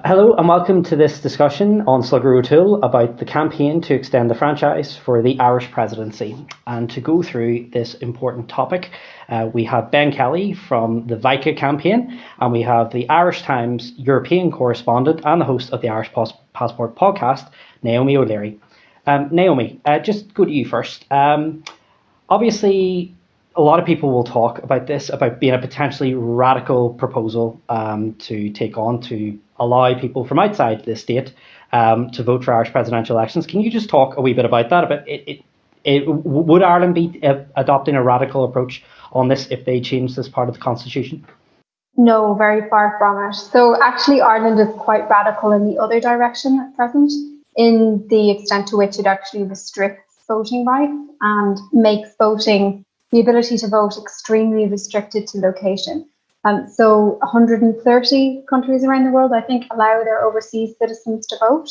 Hello and welcome to this discussion on Slugger O'Toole about the campaign to extend the franchise for the Irish Presidency. And to go through this important topic, we have Ben Kelly from the VICA campaign, and we have the Irish Times European correspondent and the host of the Irish Passport podcast, Naomi O'Leary. Naomi, just go to you first. Obviously, a lot of people will talk about this, about being a potentially radical proposal to take on to allow people from outside the state to vote for Irish presidential elections. Can you just talk a wee bit about that? Would Ireland be adopting a radical approach on this if they change this part of the constitution? No, very far from it. So actually Ireland is quite radical in the other direction at present, in the extent to which it actually restricts voting rights and makes voting, the ability to vote, extremely restricted to location. So 130 countries around the world, I think, allow their overseas citizens to vote.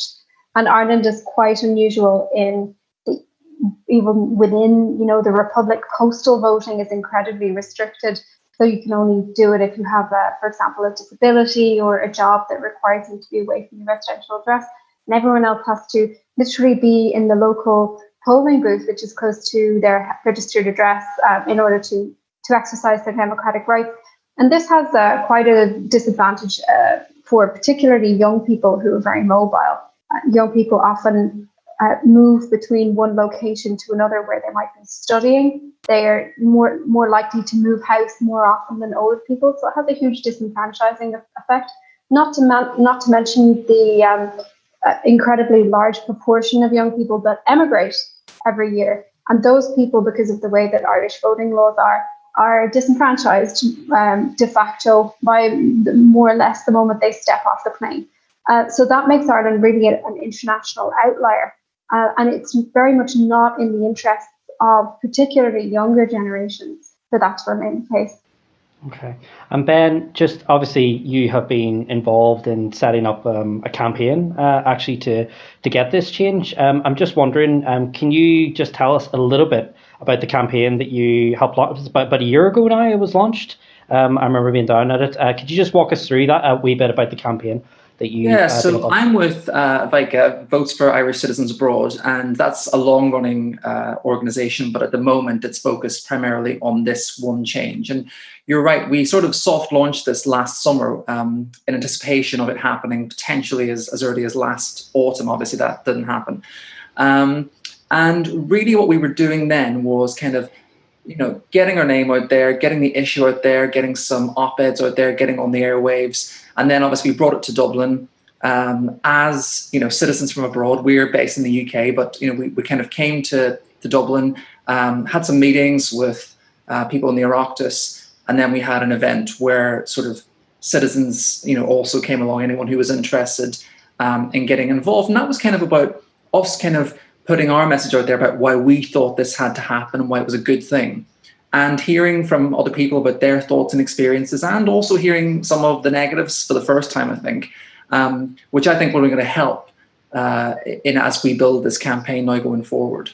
And Ireland is quite unusual in even within, the Republic, postal voting is incredibly restricted. So you can only do it if you have, for example, a disability or a job that requires you to be away from your residential address. And everyone else has to literally be in the local polling booth, which is close to their registered address, in order to exercise their democratic rights. And this has quite a disadvantage for particularly young people who are very mobile. Young people often move between one location to another where they might be studying. They are more likely to move house more often than older people. So it has a huge disenfranchising effect. Not to mention the incredibly large proportion of young people that emigrate every year. And those people, because of the way that Irish voting laws are disenfranchised de facto by more or less the moment they step off the plane. So that makes Ireland really an international outlier. And it's very much not in the interests of particularly younger generations for that to remain the case. Okay. And Ben, just obviously you have been involved in setting up a campaign actually to get this change. I'm just wondering, can you just tell us a little bit about the campaign that you helped launch? It was about a year ago now it was launched. I remember being down at it. Could you just walk us through that a wee bit about the campaign that you... Yeah, so I'm with Vika Votes for Irish Citizens Abroad, and that's a long-running organisation, but at the moment it's focused primarily on this one change. And you're right, we sort of soft-launched this last summer in anticipation of it happening potentially as early as last autumn. Obviously that didn't happen. And really what we were doing then was kind of, getting our name out there, getting the issue out there, getting some op-eds out there, getting on the airwaves. And then obviously we brought it to Dublin as, citizens from abroad. We're based in the UK, but, we kind of came to Dublin, had some meetings with people in the Oireachtas, and then we had an event where sort of citizens, also came along, anyone who was interested in getting involved. And that was kind of about us kind of putting our message out there about why we thought this had to happen and why it was a good thing. And hearing from other people about their thoughts and experiences, and also hearing some of the negatives for the first time, I think, which I think we're going to help as we build this campaign now going forward.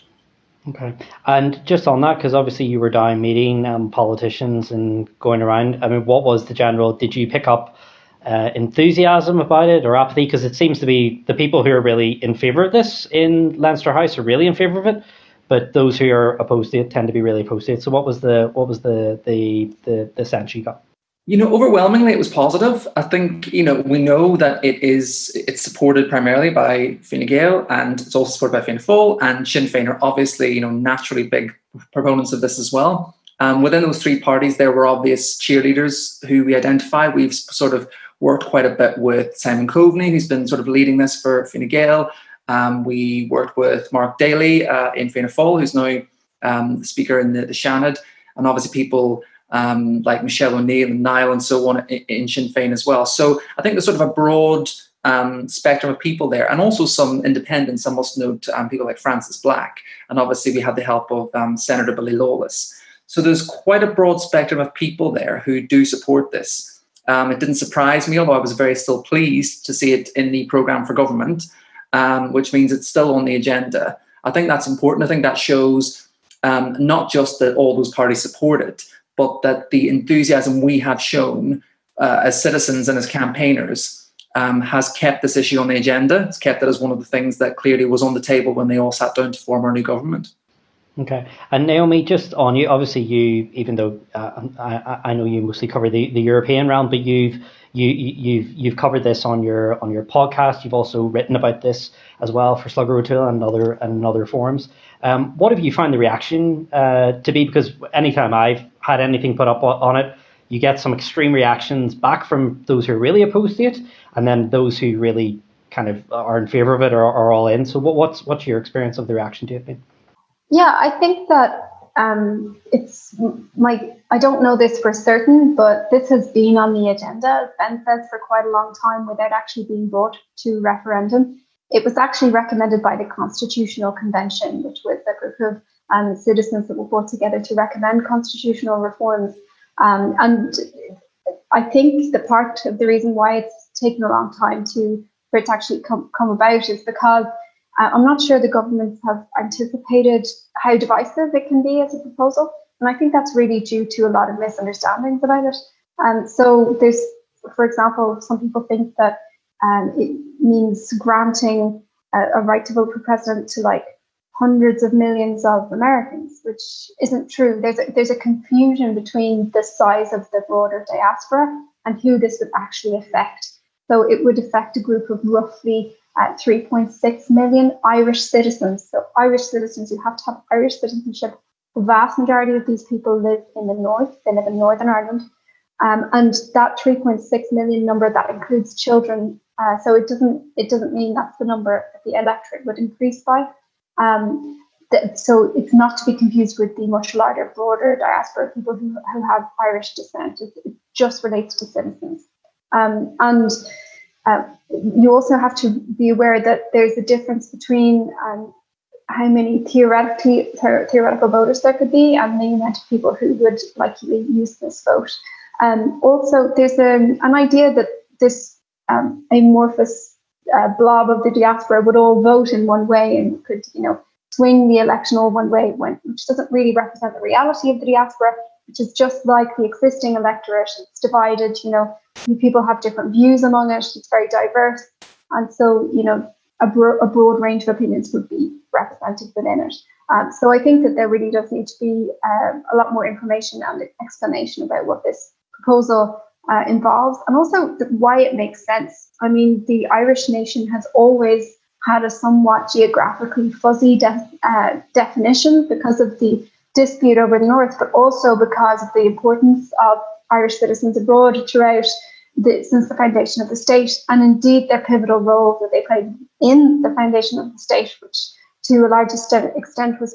Okay. And just on that, because obviously you were down meeting politicians and going around, what was the general, did you pick up enthusiasm about it or apathy? Because it seems to be the people who are really in favour of this in Leinster House are really in favour of it, but those who are opposed to it tend to be really opposed to it. So what was the sense you got? Overwhelmingly it was positive. I think, we know that it's supported primarily by Fine Gael, and it's also supported by Fianna Fáil, and Sinn Féin are obviously, naturally big proponents of this as well. Within those three parties, there were obvious cheerleaders who we identified. We've sort of worked quite a bit with Simon Coveney, who's been sort of leading this for Fine Gael. We worked with Mark Daly in Fianna Fáil, who's now the speaker in the Seanad, and obviously people like Michelle O'Neill and Niall and so on in Sinn Féin as well. So I think there's sort of a broad spectrum of people there, and also some independents. I must note people like Francis Black, and obviously we had the help of Senator Billy Lawless. So there's quite a broad spectrum of people there who do support this. It didn't surprise me, although I was very still pleased to see it in the programme for government, which means it's still on the agenda. I think that's important. I think that shows not just that all those parties support it, but that the enthusiasm we have shown as citizens and as campaigners has kept this issue on the agenda. It's kept it as one of the things that clearly was on the table when they all sat down to form our new government. Okay, and Naomi, just on you, obviously you, even though I know you mostly cover the European realm, but you've covered this on your podcast. You've also written about this as well for Slugger O'Toole and other forums. What have you found the reaction to be? Because anytime I've had anything put up on it, you get some extreme reactions back from those who are really opposed to it, and then those who really kind of are in favour of it or are all in. So what's your experience of the reaction to it been? Yeah, I think that I don't know this for certain, but this has been on the agenda, as Ben says, for quite a long time without actually being brought to referendum. It was actually recommended by the Constitutional Convention, which was a group of citizens that were brought together to recommend constitutional reforms. And I think the part of the reason why it's taken a long time for it to actually come about is because I'm not sure the governments have anticipated how divisive it can be as a proposal. And I think that's really due to a lot of misunderstandings about it. So there's, for example, some people think that it means granting a right to vote for president to like hundreds of millions of Americans, which isn't true. There's a confusion between the size of the broader diaspora and who this would actually affect. So it would affect a group of roughly 3.6 million Irish citizens. So Irish citizens, you have to have Irish citizenship. The vast majority of these people live in the north. They live in Northern Ireland. And that 3.6 million number, that includes children. So it doesn't mean that's the number that the electorate would increase by. So it's not to be confused with the much larger, broader diaspora, people who have Irish descent. It just relates to citizens. You also have to be aware that there's a difference between how many theoretical voters there could be and the amount of people who would likely use this vote. Also, there's an idea that this amorphous blob of the diaspora would all vote in one way and could, swing the election all one way, which doesn't really represent the reality of the diaspora, which is just like the existing electorate. It's divided, people have different views among it. It's very diverse. And so, a broad range of opinions would be represented within it. So I think that there really does need to be a lot more information and explanation about what this proposal involves, and also why it makes sense. I mean, the Irish nation has always had a somewhat geographically fuzzy definition because of the dispute over the north, but also because of the importance of Irish citizens abroad throughout since the foundation of the state, and indeed their pivotal role that they played in the foundation of the state, which to a large extent was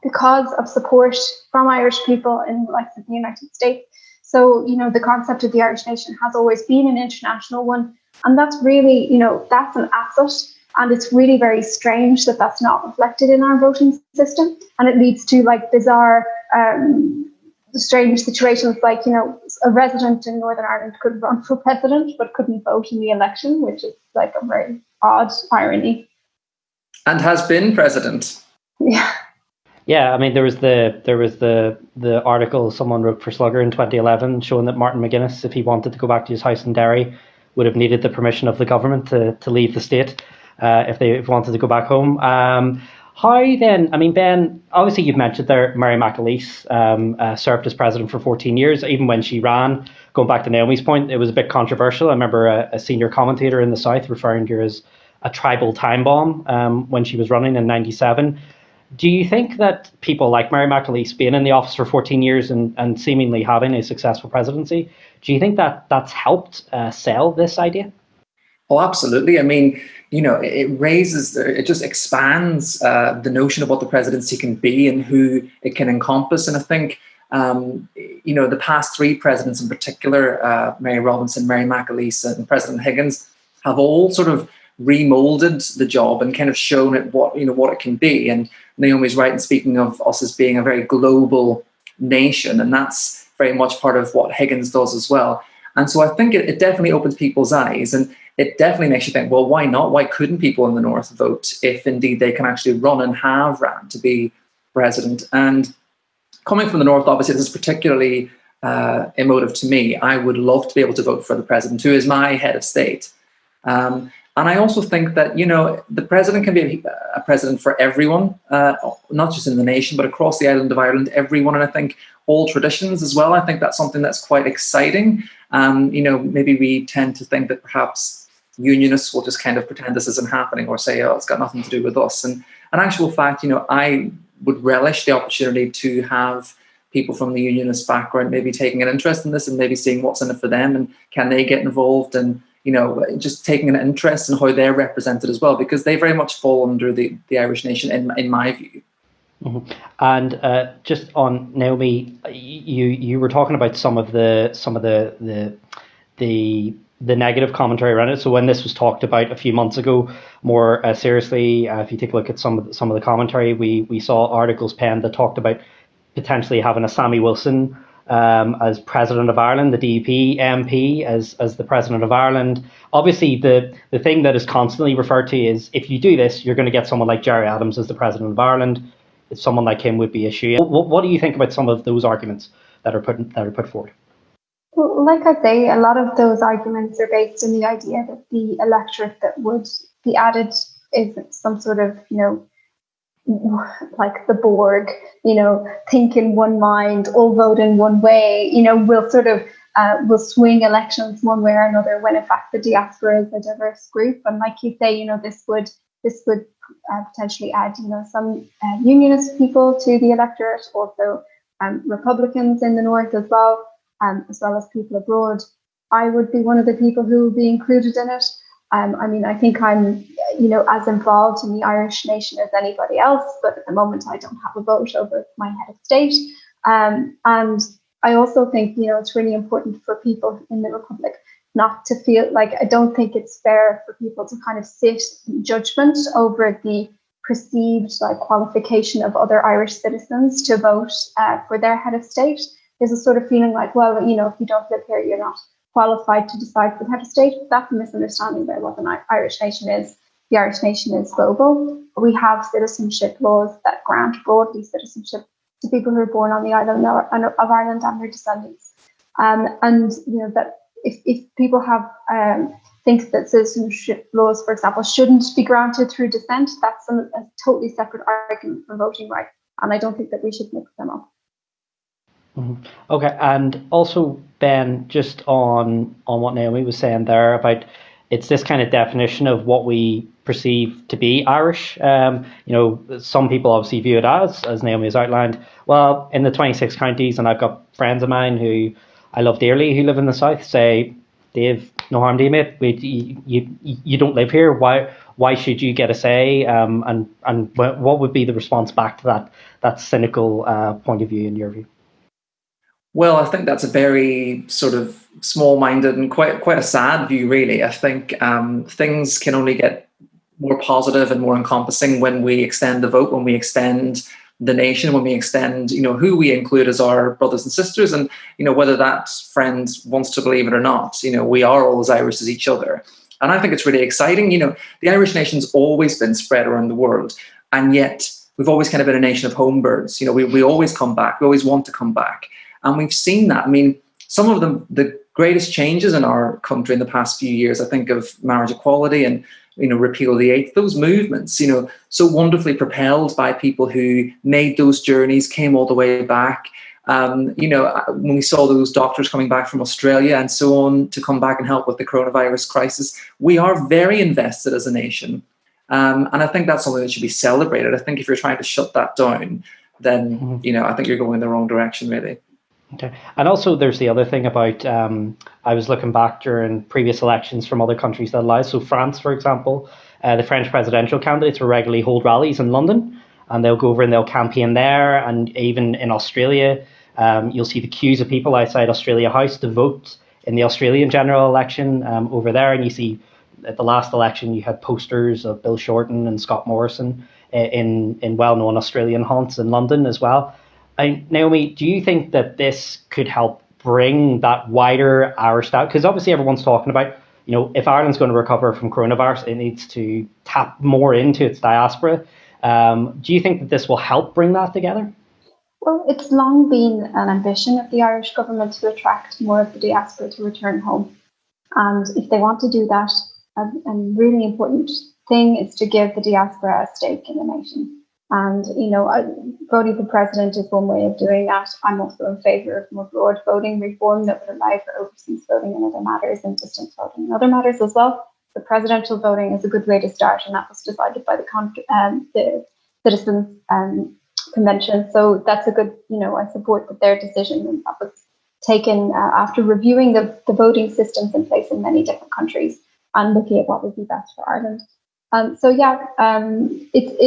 because of support from Irish people in the likes of the United States. So, the concept of the Irish nation has always been an international one, and that's really, that's an asset. And it's really very strange that that's not reflected in our voting system. And it leads to bizarre, strange situations like, a resident in Northern Ireland could run for president, but couldn't vote in the election, which is like a very odd irony. And has been president. Yeah. Yeah, I mean, there was the article someone wrote for Slugger in 2011 showing that Martin McGuinness, if he wanted to go back to his house in Derry, would have needed the permission of the government to leave the state. If they wanted to go back home. How then, I mean, Ben, obviously you've mentioned there Mary McAleese served as president for 14 years. Even when she ran, going back to Naomi's point, it was a bit controversial. I remember a senior commentator in the South referring to her as a tribal time bomb when she was running in 97. Do you think that people like Mary McAleese being in the office for 14 years and seemingly having a successful presidency, do you think that that's helped sell this idea? Oh, absolutely. I mean, it just expands the notion of what the presidency can be and who it can encompass. And I think, the past three presidents in particular, Mary Robinson, Mary McAleese and President Higgins, have all sort of remolded the job and kind of shown it what it can be. And Naomi's right in speaking of us as being a very global nation. And that's very much part of what Higgins does as well. And so I think it definitely opens people's eyes, and it definitely makes you think, well, why not? Why couldn't people in the North vote if indeed they can actually run and have ran to be president? And coming from the North, obviously, this is particularly emotive to me. I would love to be able to vote for the president, who is my head of state. And I also think that, the president can be a president for everyone, not just in the nation, but across the island of Ireland, everyone. And I think all traditions as well. I think that's something that's quite exciting. Maybe we tend to think that perhaps unionists will just kind of pretend this isn't happening or say, oh, it's got nothing to do with us. And in actual fact, I would relish the opportunity to have people from the unionist background maybe taking an interest in this and maybe seeing what's in it for them and can they get involved and just taking an interest in how they're represented as well, because they very much fall under the Irish nation in my view. Mm-hmm. And just on Naomi, you were talking about some of the negative commentary around it. So when this was talked about a few months ago, more seriously, if you take a look at some of the commentary, we saw articles penned that talked about potentially having a Sammy Wilson as President of Ireland, the DUP MP as the President of Ireland. Obviously, the thing that is constantly referred to is if you do this, you're going to get someone like Gerry Adams as the President of Ireland. Someone like him would be issue. What do you think about some of those arguments that are put forward? Well, like I say, a lot of those arguments are based on the idea that the electorate that would be added is some sort of, like the Borg, think in one mind, all vote in one way, will sort of will swing elections one way or another, when in fact the diaspora is a diverse group. And like you say, this would potentially add, some unionist people to the electorate, also Republicans in the north as well as people abroad. I would be one of the people who will be included in it. I think I'm, as involved in the Irish nation as anybody else, but at the moment I don't have a vote over my head of state. And I also think, it's really important for people in the Republic not to feel like, I don't think it's fair for people to kind of sit in judgment over the perceived qualification of other Irish citizens to vote for their head of state. There's a sort of feeling like, well, if you don't live here, you're not qualified to decide for the head of state. That's a misunderstanding about what an Irish nation is. The Irish nation is global. We have citizenship laws that grant broadly citizenship to people who are born on the island of Ireland and their descendants. That if people have think that citizenship laws, for example, shouldn't be granted through descent, that's a totally separate argument for voting rights. And I don't think that we should mix them up. Mm-hmm. Okay, and also Ben, just on what Naomi was saying there about it's this kind of definition of what we perceive to be Irish. Some people obviously view it as Naomi has outlined. Well, in the 26 counties, and I've got friends of mine who I love dearly who live in the south, say, Dave, no harm to you, mate. You don't live here. Why should you get a say? And what would be the response back to that cynical point of view in your view? Well, I think that's a very sort of small-minded and quite a sad view, really. I think things can only get more positive and more encompassing when we extend the vote, when we extend the nation, when we extend, who we include as our brothers and sisters, and whether that friend wants to believe it or not. We are all as Irish as each other, and I think it's really exciting. The Irish nation's always been spread around the world, and yet we've always kind of been a nation of home birds. We always come back. We always want to come back. And we've seen that. Some of the greatest changes in our country in the past few years, I think of marriage equality and, repeal of the eighth, those movements, so wonderfully propelled by people who made those journeys, came all the way back. When we saw those doctors coming back from Australia and so on to come back and help with the coronavirus crisis, we are very invested as a nation. And I think that's something that should be celebrated. I think if you're trying to shut that down, then, I think you're going in the wrong direction, really. Okay. And also there's the other thing about, I was looking back during previous elections from other countries that allow. So France, for example, the French presidential candidates will regularly hold rallies in London and they'll go over and they'll campaign there. And even in Australia, you'll see the queues of people outside Australia House to vote in the Australian general election over there. And you see at the last election, you had posters of Bill Shorten and Scott Morrison in well-known Australian haunts in London as well. Naomi, do you think that this could help bring that wider Irish out? Because obviously everyone's talking about, if Ireland's going to recover from coronavirus, it needs to tap more into its diaspora. Do you think that this will help bring that together? Well, it's long been an ambition of the Irish government to attract more of the diaspora to return home. And if they want to do that, a really important thing is to give the diaspora a stake in the nation. And, voting for president is one way of doing that. I'm also in favour of more broad voting reform that would allow for overseas voting in other matters and distance voting in other matters as well. The presidential voting is a good way to start, and that was decided by the Citizens Convention. So that's a good, I support their decision, and that was taken after reviewing the voting systems in place in many different countries and looking at what would be best for Ireland. It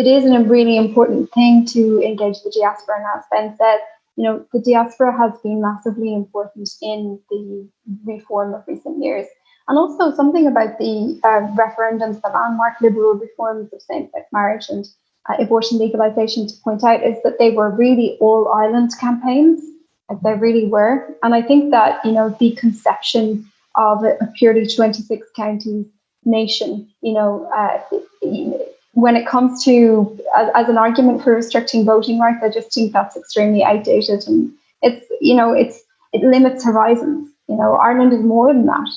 is a really important thing to engage the diaspora. And as Ben said, the diaspora has been massively important in the reform of recent years. And also something about the referendums, the landmark liberal reforms of same-sex marriage and abortion legalization to point out is that they were really all Ireland campaigns, like they really were. And I think that, the conception of a purely 26 counties nation, when it comes to as an argument for restricting voting rights, I just think that's extremely outdated, and it limits horizons. Ireland is more than that.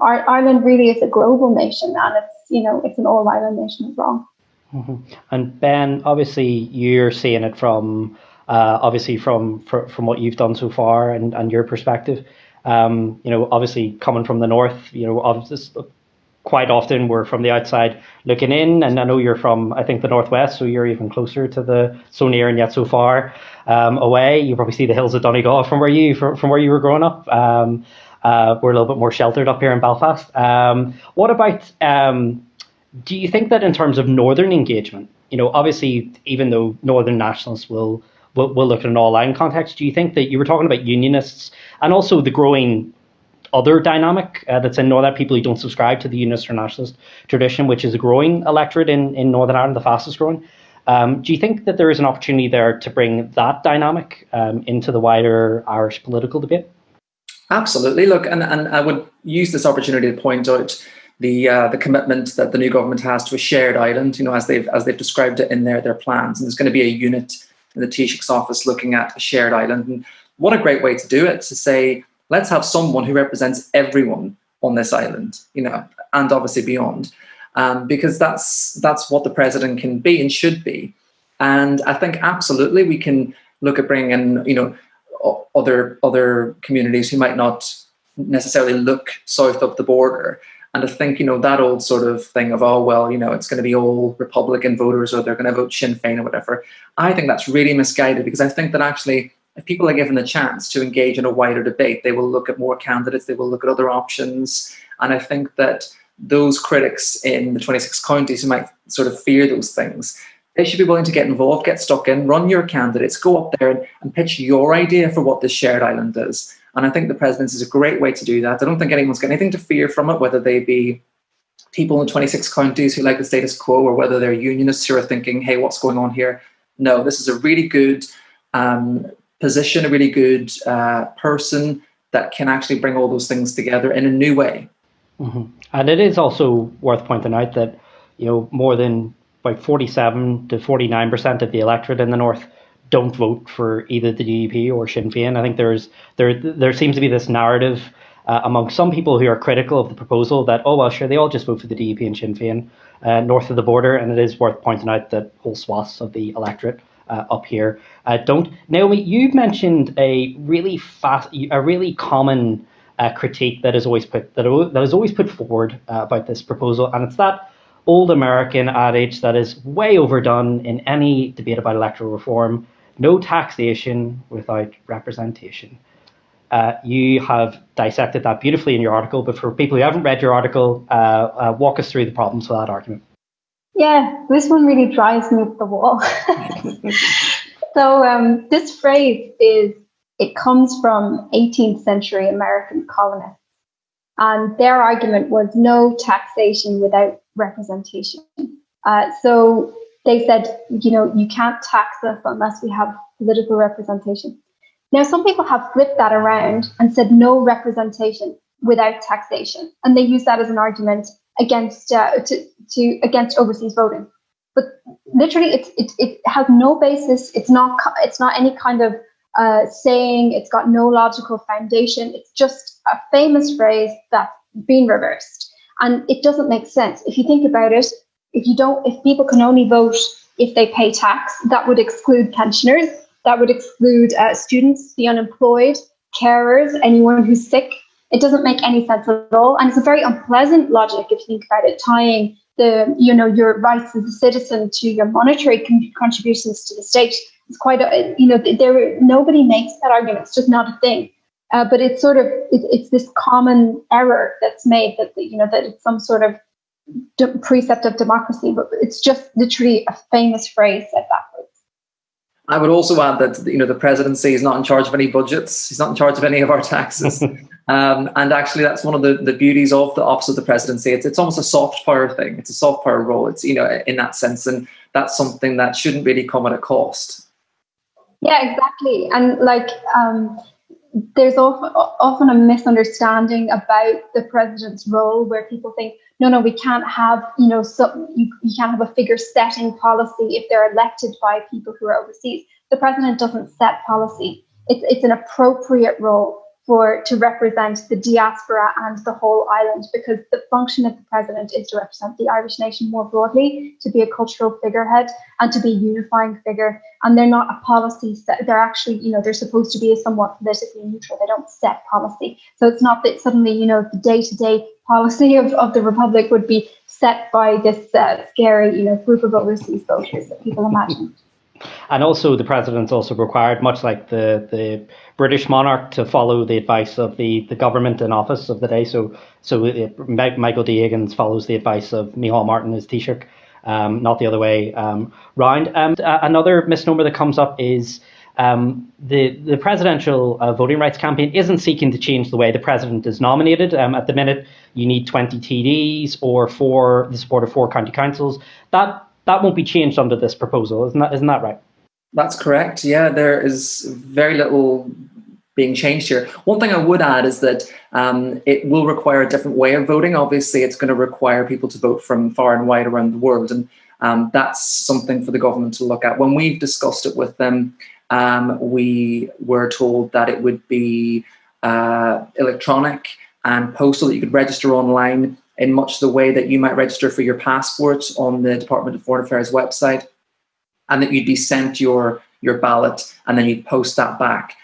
Ireland really is a global nation, and it's an all Ireland nation as well. Mm-hmm. And Ben, obviously you're seeing it from from what you've done so far and your perspective. Obviously coming from the north, quite often we're from the outside looking in, and I know you're from, I think, the northwest, so you're even closer to so near and yet so far away. You probably see the hills of Donegal from where you were growing up. We're a little bit more sheltered up here in Belfast. What about, do you think that in terms of northern engagement, obviously, even though northern nationalists will look at an all-Ireland context, do you think that you were talking about unionists and also the growing other dynamic that's in Northern people who don't subscribe to the unionist or nationalist tradition, which is a growing electorate in Northern Ireland, the fastest growing. Do you think that there is an opportunity there to bring that dynamic into the wider Irish political debate? Absolutely. Look, and I would use this opportunity to point out the commitment that the new government has to a shared island, as they've described it in their plans. And there's going to be a unit in the Taoiseach's office looking at a shared island. And what a great way to do it, to say, let's have someone who represents everyone on this island, and obviously beyond, because that's what the president can be and should be. And I think absolutely we can look at bringing in, other communities who might not necessarily look south of the border. And to think, that old sort of thing of, it's going to be all Republican voters or they're going to vote Sinn Féin or whatever. I think that's really misguided, because I think that actually, if people are given the chance to engage in a wider debate, they will look at more candidates, they will look at other options. And I think that those critics in the 26 counties who might sort of fear those things, they should be willing to get involved, get stuck in, run your candidates, go up there and pitch your idea for what this shared island is. And I think the presidency is a great way to do that. I don't think anyone's got anything to fear from it, whether they be people in the 26 counties who like the status quo or whether they're unionists who are thinking, hey, what's going on here? No, this is a really good position, a really good person that can actually bring all those things together in a new way. Mm-hmm. And it is also worth pointing out that, more than about 47 to 49% of the electorate in the north don't vote for either the DUP or Sinn Féin. I think there seems to be this narrative among some people who are critical of the proposal that, they all just vote for the DUP and Sinn Féin north of the border. And it is worth pointing out that whole swaths of the electorate up here don't. Naomi, you've mentioned a really common critique that is always put forward about this proposal, and it's that old American adage that is way overdone in any debate about electoral reform: no taxation without representation. You have dissected that beautifully in your article, but for people who haven't read your article, walk us through the problems with that argument. Yeah, this one really drives me up the wall. So this phrase comes from 18th century American colonists. And their argument was no taxation without representation. So they said, you can't tax us unless we have political representation. Now, some people have flipped that around and said no representation without taxation. And they use that as an argument against against overseas voting. But literally, it has no basis. It's not any kind of saying. It's got no logical foundation. It's just a famous phrase that's been reversed. And it doesn't make sense. If you think about it, if people can only vote if they pay tax, that would exclude pensioners, that would exclude students, the unemployed, carers, anyone who's sick. It doesn't make any sense at all. And it's a very unpleasant logic if you think about it, tying your rights as a citizen to your monetary contributions to the state. It's quite nobody makes that argument. It's just not a thing. But it's it's this common error that's made that it's some sort of precept of democracy, but it's just literally a famous phrase said backwards. I would also add that the presidency is not in charge of any budgets. He's not in charge of any of our taxes. And actually, that's one of the beauties of the office of the presidency. It's almost a soft power thing. It's a soft power role. It's in that sense, and that's something that shouldn't really come at a cost. Yeah, exactly. And there's often a misunderstanding about the president's role, where people think, no, we can't have, you can't have a figure setting policy if they're elected by people who are overseas. The president doesn't set policy. It's an appropriate role to represent the diaspora and the whole island, because the function of the president is to represent the Irish nation more broadly, to be a cultural figurehead and to be a unifying figure. And they're not a policy set. They're actually, they're supposed to be a somewhat politically neutral. They don't set policy. So it's not that suddenly, the day-to-day policy of the Republic would be set by this scary, group of overseas voters that people imagine. And also the president's also required, much like the British monarch, to follow the advice of the government in office of the day. So Michael D. Higgins follows the advice of Micheál Martin, his Taoiseach, not the other way round. Another misnomer that comes up is the presidential voting rights campaign isn't seeking to change the way the president is nominated. At the minute, you need 20 TDs or the support of 4 county councils. That won't be changed under this proposal, isn't that right? That's correct. Yeah, there is very little being changed here. One thing I would add is that it will require a different way of voting. Obviously, it's going to require people to vote from far and wide around the world, and that's something for the government to look at. When we've discussed it with them, we were told that it would be electronic and postal, that you could register online in much the way that you might register for your passport on the Department of Foreign Affairs website, and that you'd be sent your ballot and then you'd post that back.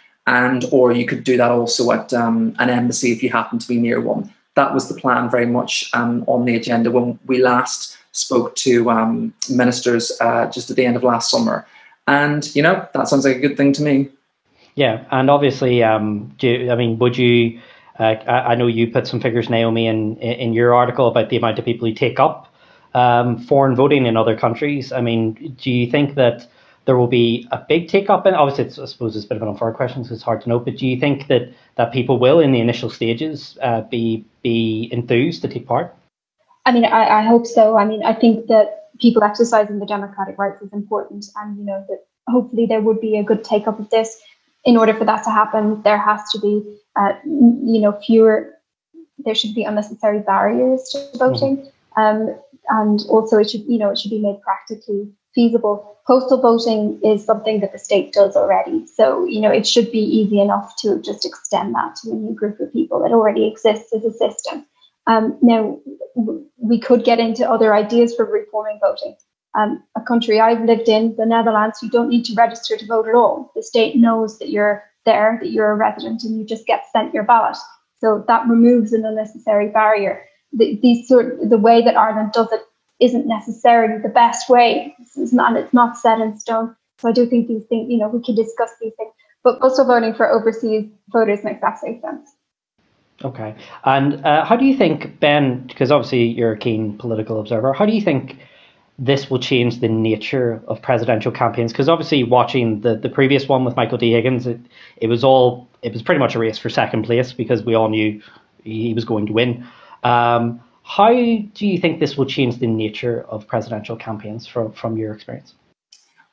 Or you could do that also at an embassy if you happen to be near one. That was the plan very much on the agenda when we last spoke to ministers just at the end of last summer. And, that sounds like a good thing to me. Yeah, and obviously, would you... I know you put some figures, Naomi, in your article about the amount of people who take up foreign voting in other countries. I mean, do you think that there will be a big take up? And obviously, I suppose it's a bit of an unfair question, so it's hard to know. But do you think that people will, in the initial stages, be enthused to take part? I mean, I hope so. I mean, I think that people exercising the democratic rights is important, and that hopefully there would be a good take up of this. In order for that to happen, there has to be, there should be unnecessary barriers to voting. And also it should be made practically feasible. Postal voting is something that the state does already. So, it should be easy enough to just extend that to a new group of people that already exists as a system. Now, we could get into other ideas for reforming voting. A country I've lived in, the Netherlands, you don't need to register to vote at all. The state knows that you're there, that you're a resident, and you just get sent your ballot. So that removes an unnecessary barrier. The way that Ireland does it isn't necessarily the best way. It's not set in stone. So I do think these things, we can discuss these things. But postal voting for overseas voters makes absolute sense. Okay. And how do you think, Ben, because obviously you're a keen political observer, how do you think this will change the nature of presidential campaigns? Because obviously watching the previous one with Michael D. Higgins, it was pretty much a race for second place because we all knew he was going to win. How do you think this will change the nature of presidential campaigns from your experience?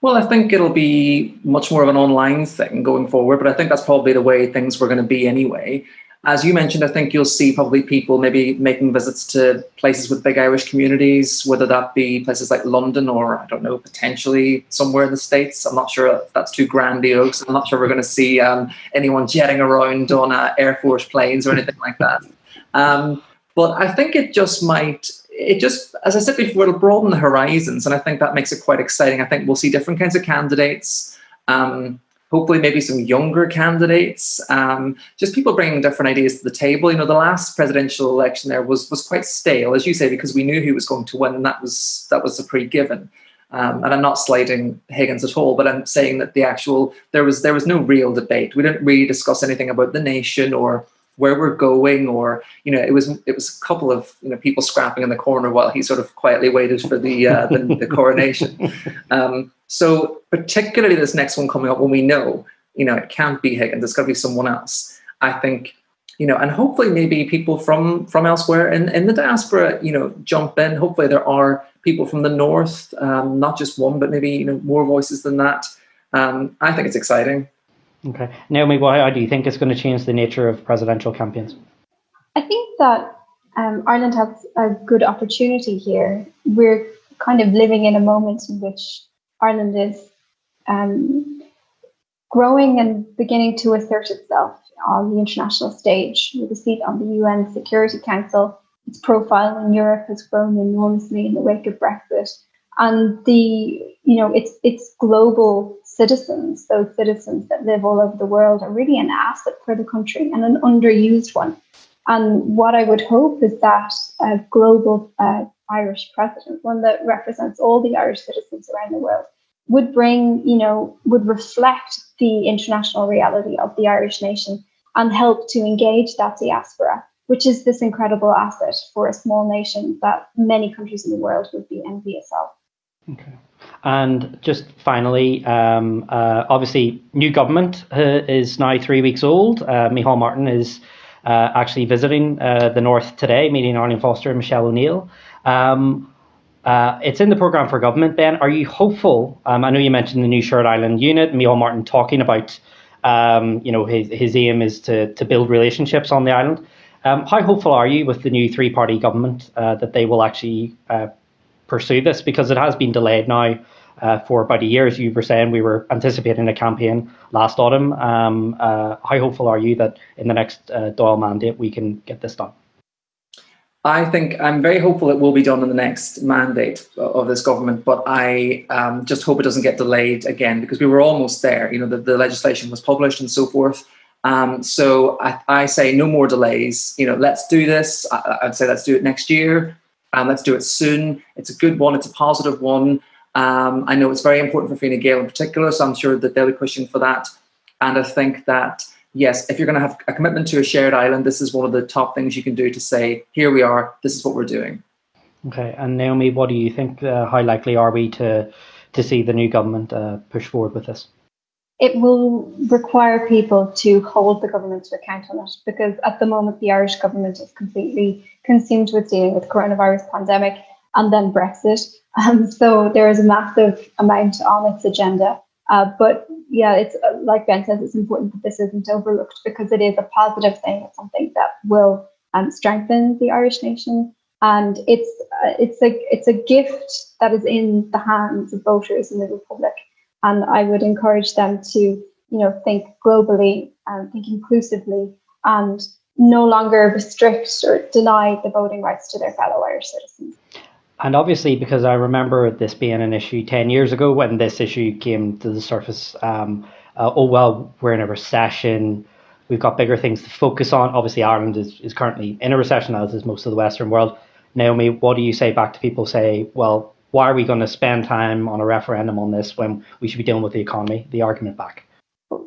Well, I think it'll be much more of an online thing going forward, but I think that's probably the way things were going to be anyway. As you mentioned, I think you'll see probably people maybe making visits to places with big Irish communities, whether that be places like London or, I don't know, potentially somewhere in the States. I'm not sure if that's too grandiose. I'm not sure we're going to see anyone jetting around on Air Force planes or anything like that. But I think it just, as I said before, it'll broaden the horizons. And I think that makes it quite exciting. I think we'll see different kinds of candidates. Hopefully maybe some younger candidates, just people bringing different ideas to the table. The last presidential election there was quite stale, as you say, because we knew who was going to win, and that was a pre-given. And I'm not slighting Higgins at all, but I'm saying that there was no real debate. We didn't really discuss anything about the nation or where we're going, or it was a couple of people scrapping in the corner while he sort of quietly waited for the coronation. So particularly this next one coming up, when we know it can't be Higgins, it's got to be someone else. I think and hopefully maybe people from elsewhere in the diaspora jump in. Hopefully there are people from the north, not just one, but maybe more voices than that. I think it's exciting. Okay. Naomi, how do you think it's going to change the nature of presidential campaigns? I think that Ireland has a good opportunity here. We're kind of living in a moment in which Ireland is growing and beginning to assert itself on the international stage with a seat on the UN Security Council. Its profile in Europe has grown enormously in the wake of Brexit. And its global citizens, those citizens that live all over the world, are really an asset for the country and an underused one. And what I would hope is that a global Irish president, one that represents all the Irish citizens around the world, would reflect the international reality of the Irish nation and help to engage that diaspora, which is this incredible asset for a small nation that many countries in the world would be envious of. Okay. And just finally, obviously, new government is now 3 weeks old. Micheál Martin is actually visiting the North today, meeting Arlene Foster and Michelle O'Neill. It's in the programme for government, Ben. Are you hopeful? I know you mentioned the new Shared Island unit, Micheál Martin talking about, his aim is to build relationships on the island. How hopeful are you with the new three-party government that they will actually pursue this, because it has been delayed now for about a year? As you were saying, we were anticipating a campaign last autumn. How hopeful are you that in the next Dáil mandate we can get this done? I think I'm very hopeful it will be done in the next mandate of this government, but I just hope it doesn't get delayed again, because we were almost there. The legislation was published and so forth. So I say no more delays. Let's do this. I'd say let's do it next year. Let's do it soon. It's a good one. It's a positive one. I know it's very important for Fine Gael in particular, so I'm sure that they'll be pushing for that. And I think that, yes, if you're going to have a commitment to a shared island, this is one of the top things you can do to say, here we are, this is what we're doing. Okay. And Naomi, what do you think? How likely are we to see the new government push forward with this? It will require people to hold the government to account on it, because at the moment the Irish government is completely consumed with dealing with the coronavirus pandemic and then Brexit. So there is a massive amount on its agenda. But yeah, it's like Ben says, it's important that this isn't overlooked, because it is a positive thing. It's something that will strengthen the Irish nation, and it's a gift that is in the hands of voters in the Republic. And I would encourage them to, think globally and think inclusively, and no longer restrict or deny the voting rights to their fellow Irish citizens. And obviously, because I remember this being an issue 10 years ago when this issue came to the surface, we're in a recession, we've got bigger things to focus on. Obviously, Ireland is currently in a recession, as is most of the Western world. Naomi, what do you say back to people say, well, why are we going to spend time on a referendum on this when we should be dealing with the economy? The argument back.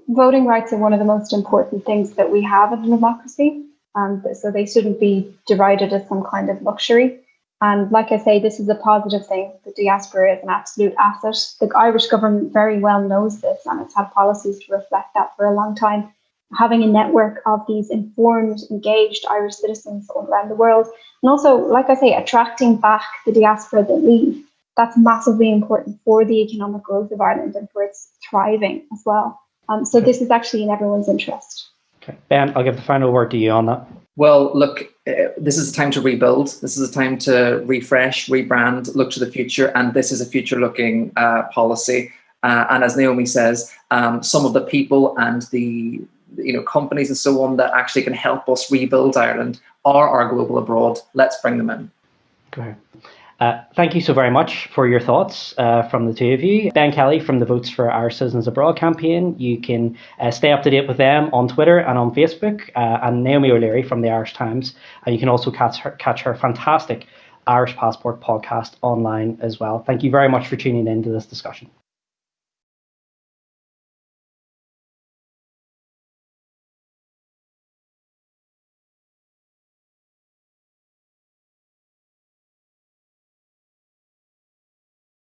Voting rights are one of the most important things that we have in a democracy. So they shouldn't be derided as some kind of luxury. And like I say, this is a positive thing. The diaspora is an absolute asset. The Irish government very well knows this, and it's had policies to reflect that for a long time. Having a network of these informed, engaged Irish citizens all around the world, and also, like I say, attracting back the diaspora that leave. That's massively important for the economic growth of Ireland and for its thriving as well. So this is actually in everyone's interest. Okay. Ben, I'll give the final word to you on that. Well, look, this is a time to rebuild. This is a time to refresh, rebrand, look to the future. And this is a future-looking policy. And as Naomi says, some of the people and the companies and so on that actually can help us rebuild Ireland are our global abroad. Let's bring them in. Okay. Thank you so very much for your thoughts from the two of you. Ben Kelly from the Votes for Irish Citizens Abroad campaign. You can stay up to date with them on Twitter and on Facebook, and Naomi O'Leary from the Irish Times. And you can also catch her fantastic Irish Passport podcast online as well. Thank you very much for tuning in to this discussion.